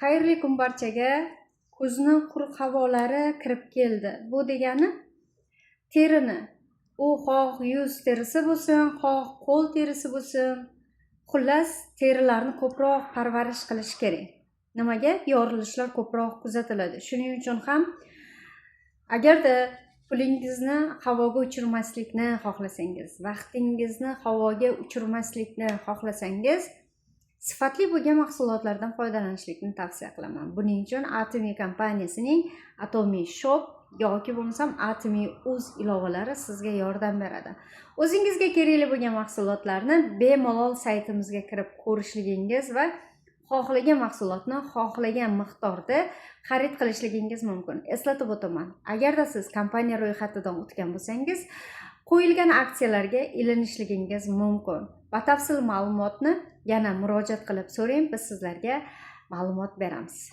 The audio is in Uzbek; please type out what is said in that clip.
Xayrli kun barchaga. Kuzni quruq havolari kirib keldi. Bu degani terini, u xoh yuz terisi bo'lsin, xoh qo'l terisi bo'lsin, xullas terilarni ko'proq parvarish qilish kerak. Nimaga? Yorilishlar ko'proq kuzatiladi. Shuning uchun ham agarda pulingizni havoga uchirmaslikni xohlasangiz, vaqtingizni havoga uchirmaslikni xohlasangiz, sifatli bo'lgan mahsulotlardan foydalanishlikni tavsiya qilaman. Buning uchun Atomy kompaniyasining Atomy Shop yoki bo'lmasam Atomy Uz ilovalari sizga yordam beradi. O'zingizga kerakli bo'lgan mahsulotlarni bemalol saytimizga kirib ko'rishligingiz va xohlagan mahsulotni xohlagan miqdorda xarid qilishligingiz mumkin. Eslatib o'taman, agarda siz kompaniya ro'yxatidan o'tgan bo'lsangiz, qo'yilgan aksiyalarga ilinishligingiz mumkin. Batafsil ma'lumotni yana murojaat qilib so'rang, biz sizlarga ma'lumot beramiz.